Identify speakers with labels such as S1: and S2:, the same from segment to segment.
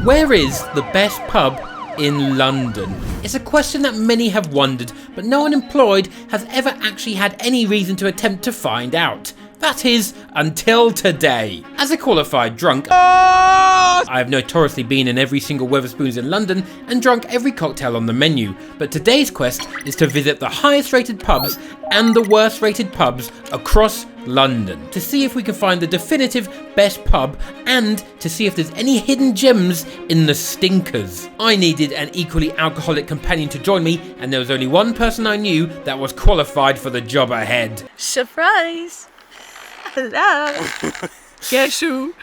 S1: Where is the best pub in London? It's a question that many have wondered, but no one employed has ever actually had any reason to attempt to find out. That is, until today. As a qualified drunk, I have notoriously been in every single Wetherspoons in London and drunk every cocktail on the menu, but today's quest is to visit the highest rated pubs and the worst rated pubs across London, to see if we can find the definitive best pub and to see if there's any hidden gems in the stinkers. I needed an equally alcoholic companion to join me, and there was only one person I knew that was qualified for the job ahead.
S2: Surprise! Hello! Guess who?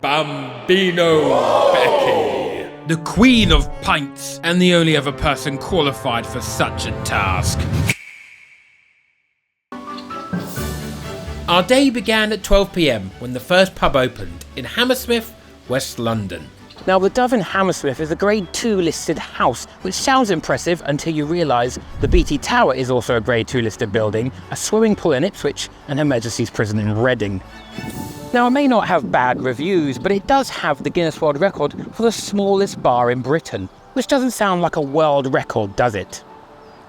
S1: Bambino Becky, the queen of pints and the only other person qualified for such a task. Our day began at 12 PM when the first pub opened in Hammersmith, West London.
S3: Now, the Dove in Hammersmith is a Grade 2 listed house, which sounds impressive until you realise the BT Tower is also a Grade 2 listed building, a swimming pool in Ipswich, and Her Majesty's Prison in Reading. Now, it may not have bad reviews, but it does have the Guinness World Record for the smallest bar in Britain, which doesn't sound like a world record, does it?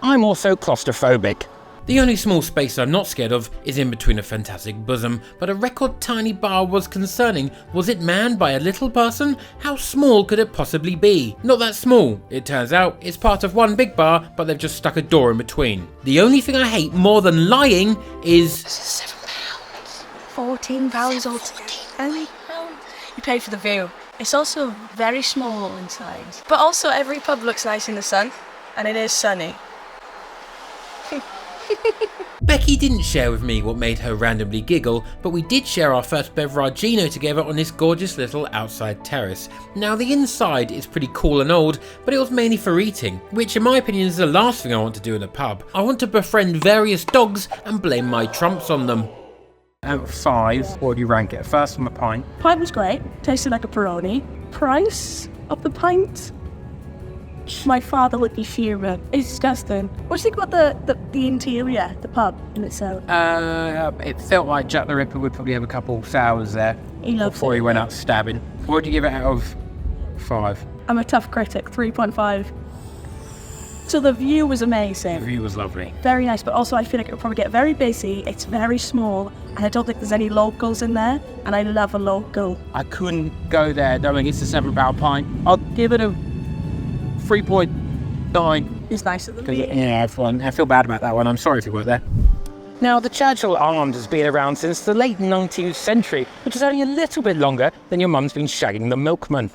S3: I'm also claustrophobic.
S1: The only small space I'm not scared of is in between a fantastic bosom, but a record tiny bar was concerning. Was it manned by a little person? How small could it possibly be? Not that small. It turns out it's part of one big bar, but they've just stuck a door in between. The only thing I hate more than lying is...
S2: This is £7. £14 altogether. You paid for the view. It's also very small inside. But also every pub looks nice in the sun, and it is sunny.
S1: Becky didn't share with me what made her randomly giggle, but we did share our first beveragino together on this gorgeous little outside terrace. Now, the inside is pretty cool and old, but it was mainly for eating, which in my opinion is the last thing I want to do in a pub. I want to befriend various dogs and blame my trumps on them.
S3: Out of 5, what would you rank it? First from a pint.
S4: Pint was great, tasted like a Peroni. Price of the pint? My father would be fuming. It's disgusting. What do you think about the interior, the pub in itself?
S3: It felt like Jack the Ripper would probably have a couple sours there before he went out stabbing. What would you give it out of 5?
S4: I'm a tough critic, 3.5. So the view was amazing.
S3: The view was lovely.
S4: Very nice, but also I feel like it would probably get very busy. It's very small, and I don't think there's any locals in there, and I love a local.
S3: I couldn't go there knowing it's a £7 pint. I'll give it a 3.9.
S4: It's nicer than me.
S3: Yeah, fun. I feel bad about that one. I'm sorry if you weren't there. Now, the Churchill Island has been around since the late 19th century, which is only a little bit longer than your mum's been shagging the milkman.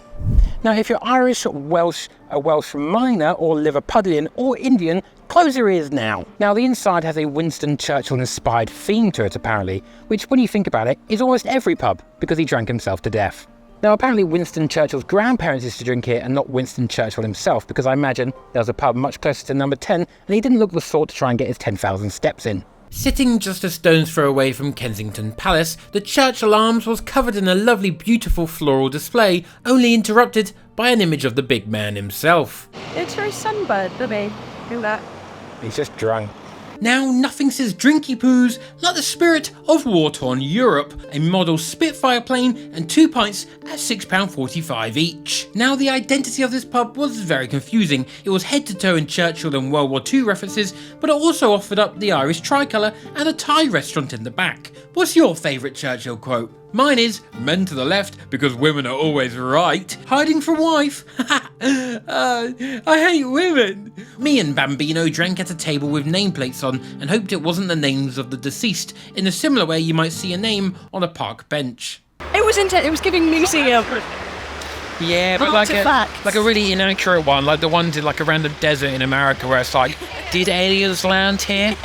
S3: Now, if you're Irish, Welsh, a Welsh minor, or Liverpudlian, or Indian, close your ears now. Now, the inside has a Winston Churchill-inspired theme to it, apparently, which, when you think about it, is almost every pub, because he drank himself to death. Now, apparently Winston Churchill's grandparents used to drink here and not Winston Churchill himself, because I imagine there was a pub much closer to number 10 and he didn't look the sort to try and get his 10,000 steps in.
S1: Sitting just a stone's throw away from Kensington Palace, the Churchill Arms was covered in a lovely beautiful floral display, only interrupted by an image of the big man himself.
S4: It's very sunburned, baby. Do that.
S3: He's just drunk.
S1: Now, nothing says drinky poos like the spirit of war-torn Europe, a model Spitfire plane and 2 pints at £6.45 each. Now, the identity of this pub was very confusing. It was head to toe in Churchill and World War II references, but it also offered up the Irish tricolour and a Thai restaurant in the back. What's your favourite Churchill quote? Mine is, men to the left because women are always right. Hiding from wife. I hate women. Me and Bambino drank at a table with nameplates on and hoped it wasn't the names of the deceased, in a similar way you might see a name on a park bench.
S4: It was intense. It was giving museum.
S1: Yeah, but like a really inaccurate one, like the ones in like around the desert in America where it's like, did aliens land here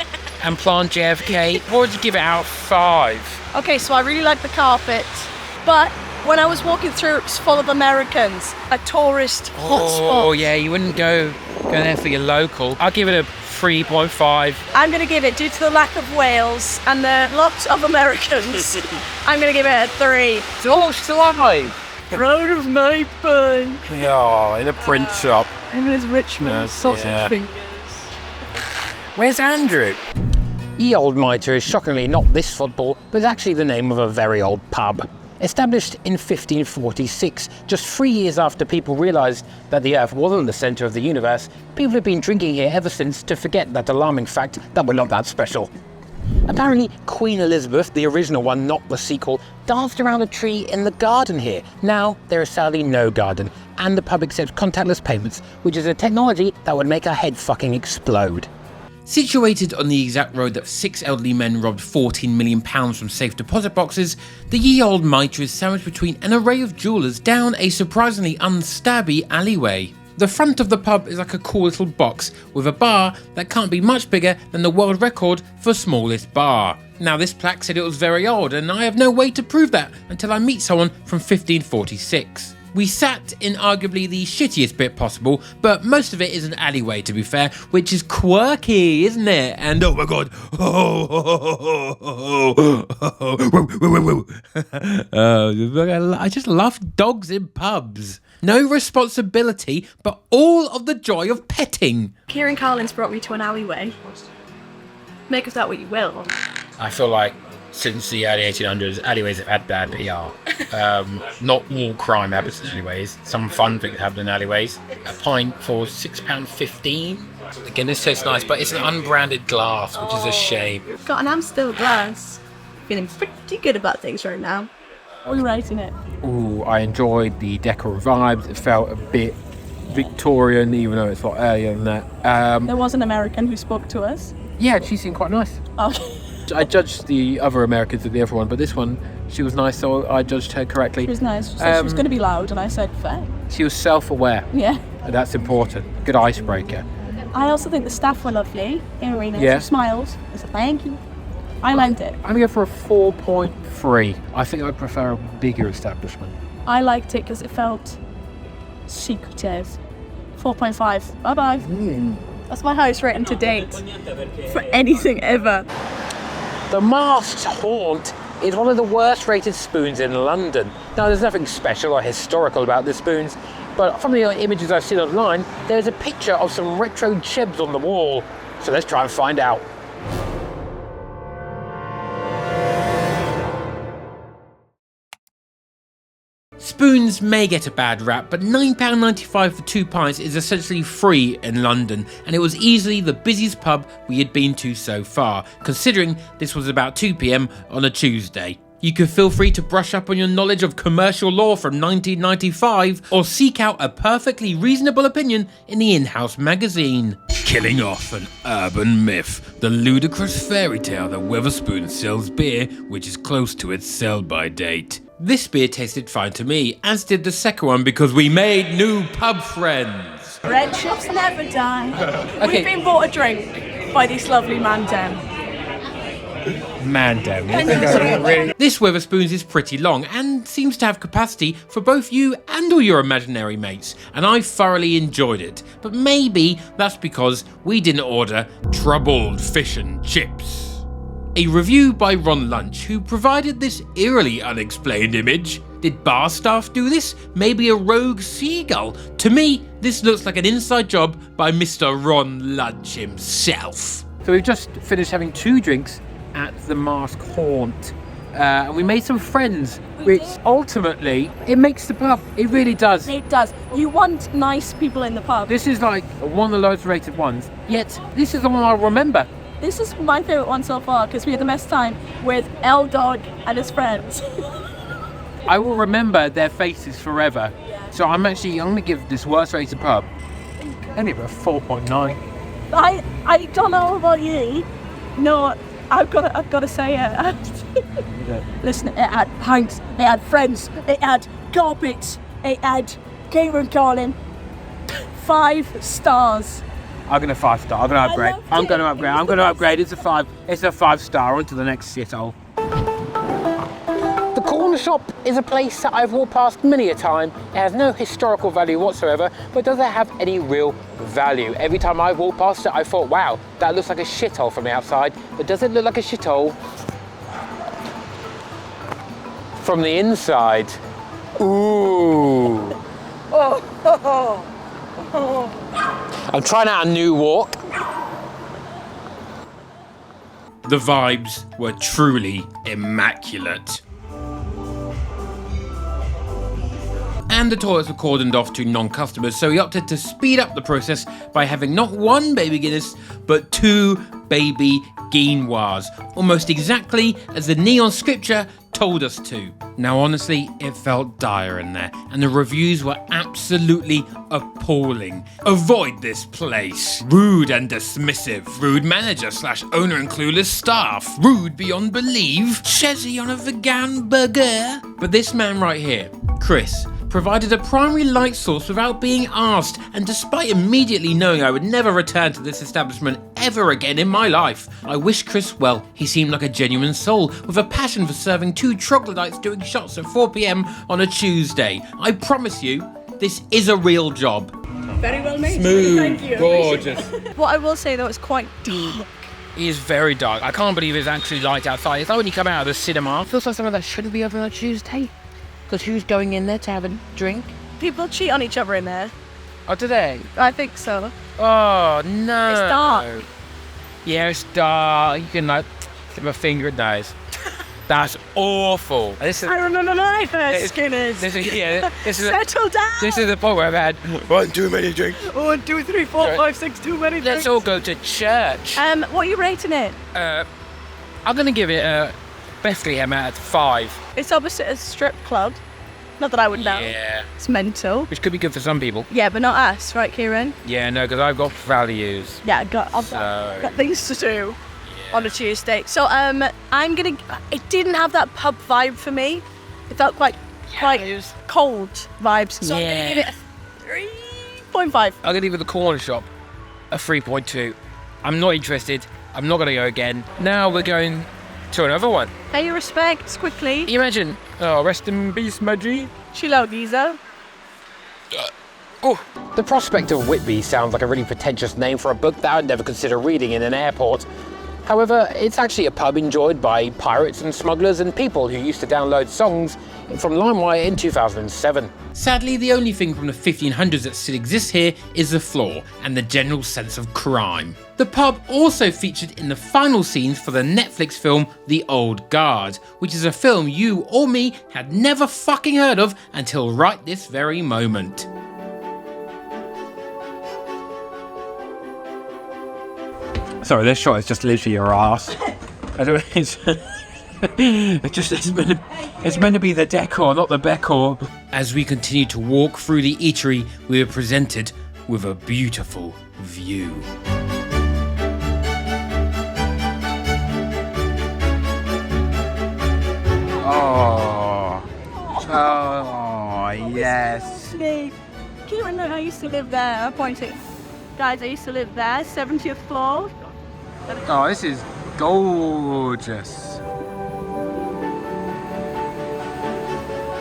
S1: and plant JFK? What would you give it out of 5?
S4: Okay, so I really like the carpet, but when I was walking through, it's full of Americans, a tourist hotspot.
S1: Oh yeah, you wouldn't go there for your local. I'll give it a 3.5.
S4: I'm going to give it, due to the lack of whales and the lots of Americans, I'm going to give it a 3.
S3: It's all still alive.
S4: Proud of my pun.
S3: Yeah, in a print shop.
S4: And his Richmond sausage fingers.
S3: Where's Andrew? Ye Old Mitre is shockingly not this football, but it's actually the name of a very old pub. Established in 1546, just 3 years after people realised that the Earth wasn't the centre of the universe, people have been drinking here ever since to forget that alarming fact that we're not that special. Apparently, Queen Elizabeth, the original one, not the sequel, danced around a tree in the garden here. Now, there is sadly no garden, and the pub accepts contactless payments, which is a technology that would make our head fucking explode.
S1: Situated on the exact road that 6 elderly men robbed £14 million from safe deposit boxes, the ye old mitre is sandwiched between an array of jewellers down a surprisingly unstabby alleyway. The front of the pub is like a cool little box with a bar that can't be much bigger than the world record for smallest bar. Now this plaque said it was very old, and I have no way to prove that until I meet someone from 1546. We sat in arguably the shittiest bit possible, but most of it is an alleyway to be fair, which is quirky, isn't it? And oh my god, I just love dogs in pubs. No responsibility, but all of the joy of petting.
S4: Ciarán Carlin's brought me to an alleyway. Make of that what you will.
S3: I feel like since the early 1800s, alleyways have had bad PR. Not all crime happens in alleyways. Some fun things happen in alleyways. A pint for £6.15. Again, this tastes nice, but it's an unbranded glass, which is a shame.
S4: Got an Amstel glass. Feeling pretty good about things right now. What are we rating it?
S3: Ooh, I enjoyed the decor vibes. It felt a bit Victorian, even though it's a lot earlier than that.
S4: There was an American who spoke to us.
S3: Yeah, she seemed quite nice.
S4: Okay.
S3: I judged the other Americans at the other one, but this one, she was nice, so I judged her correctly.
S4: She was nice. She said she was going to be loud, and I said, fair.
S3: She was self-aware.
S4: Yeah.
S3: And that's important. Good icebreaker.
S4: I also think the staff were lovely in Arena.
S3: Yeah.
S4: She smiled. I said, thank you. I liked it.
S3: I'm going to go for a 4.3. I think I'd prefer a bigger establishment.
S4: I liked it because it felt secretive. 4.5. Bye-bye. That's my highest rating to date for anything ever.
S3: The Masked Haunt is one of the worst rated spoons in London. Now, there's nothing special or historical about the spoons, but from the images I've seen online, there's a picture of some retro chebs on the wall. So let's try and find out.
S1: Spoons may get a bad rap, but £9.95 for 2 pints is essentially free in London, and it was easily the busiest pub we had been to so far, considering this was about 2 PM on a Tuesday. You could feel free to brush up on your knowledge of commercial law from 1995, or seek out a perfectly reasonable opinion in the in-house magazine. Killing off an urban myth, the ludicrous fairy tale that Wetherspoons sells beer which is close to its sell-by date. This beer tasted fine to me, as did the second one, because we made new pub friends.
S4: Friendships never die.
S3: Okay.
S4: We've been bought a drink by this lovely man down.
S1: This Wetherspoons is pretty long and seems to have capacity for both you and all your imaginary mates, and I thoroughly enjoyed it, but maybe that's because we didn't order troubled fish and chips. A review by Ron Lunch, who provided this eerily unexplained image. Did bar staff do this? Maybe a rogue seagull? To me, this looks like an inside job by Mr. Ron Lunch himself.
S3: So we've just finished having 2 drinks at the Masked Haunt, and we made some friends, which ultimately, it makes the pub. It really does.
S4: It does. You want nice people in the pub.
S3: This is like one of the lowest rated ones, yet this is the one I'll remember.
S4: This is my favourite one so far because we had the best time with L-Dog and his friends.
S3: I will remember their faces forever. So I'm going to give this worst rated pub only about 4.9.
S4: I don't know about you. No, I've got to say it. Listen, it had pints, it had friends, it had carpets, it had Ciarán Carlin. 5 stars.
S3: I'm going to 5-star. I'm going to upgrade. I'm going to upgrade. It's a 5. It's a 5-star. On to the next shithole. The corner shop is a place that I've walked past many a time. It has no historical value whatsoever, but doesn't have any real value. Every time I walk past it, I thought, wow, that looks like a shithole from the outside, but does it look like a shithole from the inside? Ooh. I'm trying out a new walk.
S1: The vibes were truly immaculate. and the toilets were cordoned off to non-customers, so he opted to speed up the process by having not one baby Guinness, but 2 baby Guinoirs, almost exactly as the neon scripture told us to. Now honestly, it felt dire in there, and the reviews were absolutely appalling. Avoid this place. Rude and dismissive. Rude manager / owner and clueless staff. Rude beyond belief. Chezzy on a vegan burger. But this man right here, Chris, provided a primary light source without being asked, and despite immediately knowing I would never return to this establishment ever again in my life. I wish Chris well. He seemed like a genuine soul with a passion for serving 2 troglodytes doing shots at 4 p.m. on a Tuesday. I promise you, this is a real job.
S4: Very well made.
S1: Smooth,
S4: Thank you.
S1: gorgeous.
S2: What I will say though, it's quite dark.
S3: It is very dark. I can't believe it's actually light outside. It's like when you come out of the cinema. It feels like something that shouldn't be open on a Tuesday. Because who's going in there to have a drink?
S2: People cheat on each other in there.
S3: Oh, do they?
S2: I think so.
S3: Oh, no.
S2: It's dark.
S3: Yeah, it's dark. You can, like, slip a finger in those. That's awful. This is,
S2: I remember my first Skinners.
S3: this is
S2: Settle down.
S3: This is the point where I've had one too many drinks.
S2: 1, 2, 3, 4, 5, 6, too many
S3: Let's
S2: drinks.
S3: all go to church.
S2: What are you rating it?
S3: I'm going to give it Bethlehem out of 5.
S2: It's opposite a strip club. Not that I would know.
S3: Yeah.
S2: It's mental.
S3: Which could be good for some people.
S2: Yeah, but not us, right, Ciarán?
S3: Yeah, no, because I've got values.
S2: Yeah, I've got things to do on a Tuesday. So I'm gonna. It didn't have that pub vibe for me. It felt quite cold vibes. So I'm gonna give it a 3.5.
S3: I'm going to give it the corner shop a 3.2. I'm not interested. I'm not going to go again. Now we're going to another one.
S2: Pay your respects quickly.
S3: Can you imagine? Oh, rest in peace, Maggie.
S2: Chill out, geezer.
S3: Oh. The Prospect of Whitby sounds like a really pretentious name for a book that I would never consider reading in an airport. However, it's actually a pub enjoyed by pirates and smugglers and people who used to download songs from LimeWire in 2007.
S1: Sadly, the only thing from the 1500s that still exists here is the floor and the general sense of crime. The pub also featured in the final scenes for the Netflix film The Old Guard, which is a film you or me had never fucking heard of until right this very moment.
S3: Sorry, this shot is just literally your ass. It's meant to be the decor, not the decor.
S1: As we continue to walk through the eatery, we are presented with a beautiful view.
S3: Oh, yes.
S4: Ciarán, I used to live there. I pointed. Guys, I used to live there, 70th floor.
S3: Oh, this is gorgeous.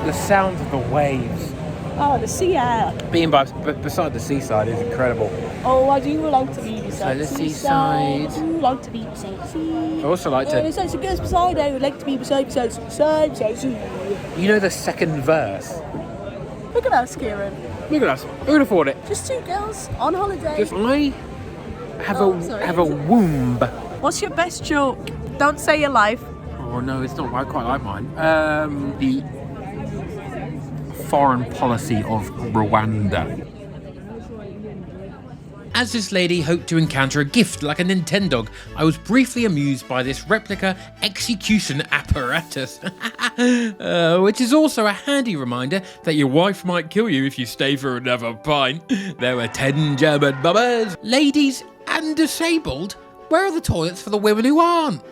S3: The sounds of the waves.
S4: Oh, the sea air.
S3: Being beside the seaside is incredible.
S4: Oh, I do like to be beside
S3: the seaside.
S4: I do like to be beside the sea.
S3: I also like to...
S4: It's a girls beside, I would like to be beside the sea.
S3: You know the second verse?
S4: Look at us, Ciarán.
S3: Look at us. Who would afford it?
S4: Just 2 girls on holiday.
S3: Just I have a womb.
S2: What's your best joke? Don't say your life.
S3: Oh no, it's not. I quite like mine. The foreign policy of Rwanda.
S1: As this lady hoped to encounter a gift like a Nintendog, I was briefly amused by this replica execution apparatus, which is also a handy reminder that your wife might kill you if you stay for another pint. There were 10 German bummers, ladies and disabled. Where are the toilets for the women who aren't?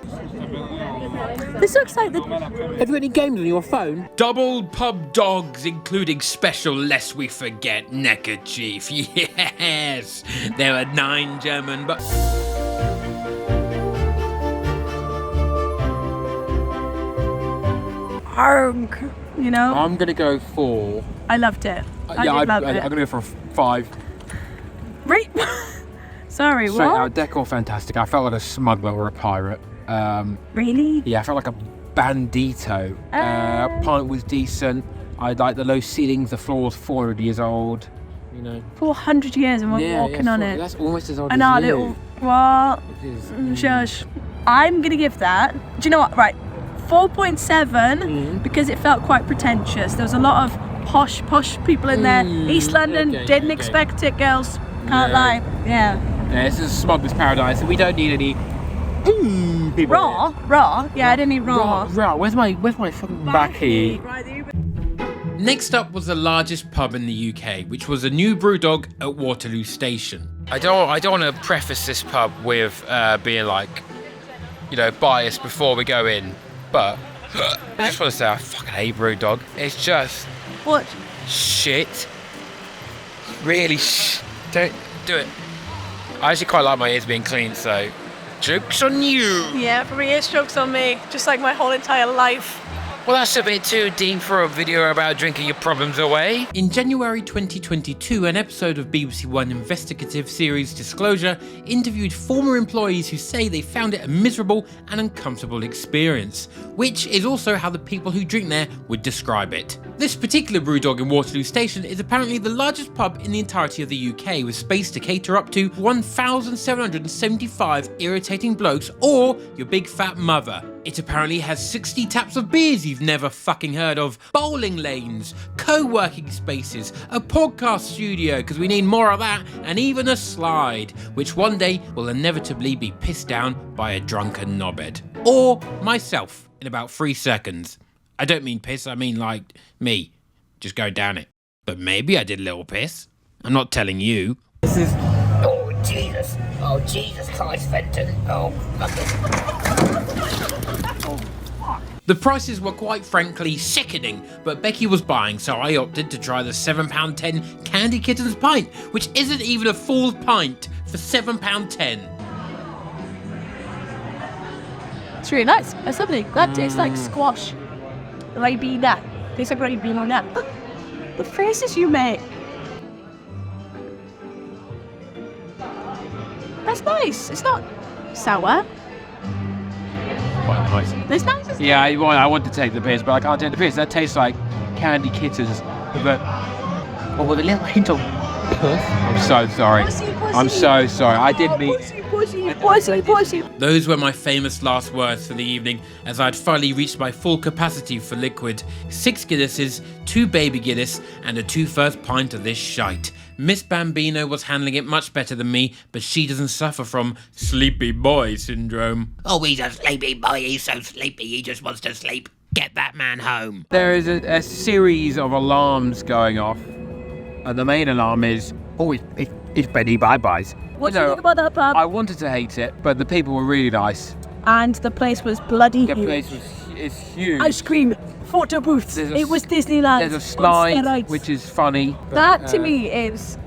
S4: This looks like the...
S3: Have you got any games on your phone?
S1: Double pub dogs, including special lest we forget neckerchief. Yes, there were 9 German
S2: Arg, you know?
S3: I'm gonna go for...
S2: I loved it.
S3: I'm gonna go for a 5.
S2: Right. Sorry,
S3: Straight
S2: what?
S3: out, decor fantastic. I felt like a smuggler or a pirate.
S2: Really?
S3: Yeah, I felt like a bandito. Pint was decent. I like the low ceilings. The floor was 400 years old. You know.
S2: 400 years and we're walking on it.
S3: That's almost as old
S2: And
S3: as
S2: our
S3: you.
S2: little... What?
S3: It is.
S2: Shush. I'm going to give that... Do you know what? Right. 4.7 because it felt quite pretentious. There was a lot of
S4: posh people in there. East London, didn't expect it, girls. Can't lie. Yeah.
S3: Yeah, this is Smuggler's Paradise, and we don't need any people.
S4: Raw. Yeah, I didn't need raw.
S3: Where's my fucking backy?
S1: Next up was the largest pub in the UK, which was a new Brewdog at Waterloo Station.
S5: I don't want to preface this pub with being like, biased before we go in, but I just want to say I fucking hate Brewdog. It's just
S4: What?
S5: shit. Really, don't do it. I actually quite like my ears being clean, so joke's on you.
S2: Yeah, for me, it's jokes on me, just like my whole entire life.
S5: Well, that's a bit too deep for a video about drinking your problems away.
S1: In January 2022, an episode of BBC One investigative series Disclosure interviewed former employees who say they found it a miserable and uncomfortable experience, which is also how the people who drink there would describe it. This particular Brewdog in Waterloo Station is apparently the largest pub in the entirety of the UK, with space to cater up to 1,775 irritating blokes or your big fat mother. It apparently has 60 taps of beers you've never fucking heard of, bowling lanes, co-working spaces, a podcast studio, because we need more of that, and even a slide, which one day will inevitably be pissed down by a drunken knobhead. Or myself, in about 3 seconds. I don't mean piss, I mean like me, just go down it. But maybe I did a little piss. I'm not telling you.
S3: This is...
S6: Oh, Jesus. Oh, Jesus Christ, Fenton. Oh,
S1: The prices were quite frankly sickening, but Becky was buying, so I opted to try the £7.10 Candy Kittens pint, which isn't even a full pint, for £7.10.
S4: It's really nice. It's lovely. That tastes like squash. Ribena. Tastes like Ribena nut. The faces you make. That's nice. It's not sour.
S3: quite nice.
S4: It's nice. Isn't
S3: Yeah, I want to take the piss, but I can't take the piss. That tastes like Candy Kittens. But with a little hint of puss. I'm so sorry.
S4: Pussy.
S3: I'm so sorry. I didn't mean...
S4: Pussy.
S1: Those were my famous last words for the evening, as I'd finally reached my full capacity for liquid. 6 Guinnesses, 2 baby Guinness, and a 2 pint of this shite. Miss Bambino was handling it much better than me, but she doesn't suffer from sleepy boy syndrome.
S6: Oh, he's a sleepy boy. He's so sleepy. He just wants to sleep. Get that man home.
S3: There is a series of alarms going off, and the main alarm is, it's Benny Bye-Byes.
S4: What do you think about that pub?
S3: I wanted to hate it, but the people were really nice.
S4: And the place was bloody
S3: The
S4: huge.
S3: place is huge.
S4: Ice cream, photo booths. It was Disneyland.
S3: There's a
S4: on
S3: slide,
S4: steroids.
S3: which is funny. but,
S4: That to me is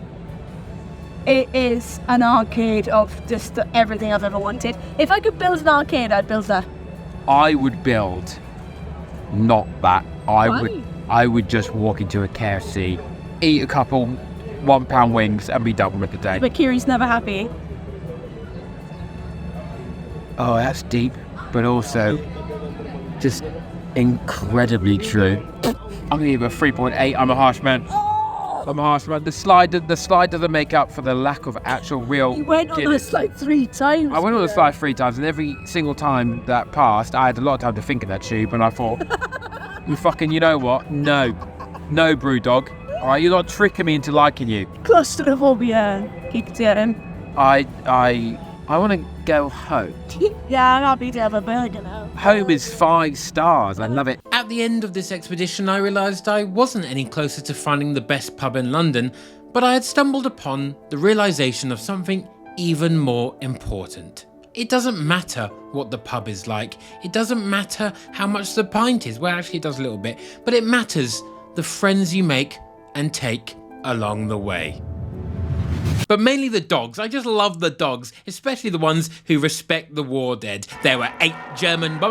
S4: an arcade of just everything I've ever wanted. If I could build an arcade, I'd build that.
S3: I would build, not that.
S4: Why?
S3: I would just walk into a KFC, eat a couple £1 wings, and be done with the day.
S4: But Kiri's never happy.
S3: Oh, that's deep, but also just incredibly true. I'm gonna give it a 3.8. I'm a harsh man. I'm a harsh man. The slide doesn't make up for the lack of actual real.
S4: You went on
S3: Guinness.
S4: this like 3 times.
S3: I went on the slide 3 times, and every single time that passed, I had a lot of time to think of that tube, and I thought, you know what? No, Brewdog. All right, you're not tricking me into liking you.
S4: Claustrophobia. Keep it in.
S3: I want to go home.
S4: Yeah, I'm happy to have a burger now.
S3: Home is 5 stars. I love it.
S1: At the end of this expedition, I realised I wasn't any closer to finding the best pub in London, but I had stumbled upon the realisation of something even more important. It doesn't matter what the pub is like. It doesn't matter how much the pint is. Well, actually it does a little bit, but it matters the friends you make and take along the way. But mainly the dogs. I just love the dogs, especially the ones who respect the war dead. There were 8 German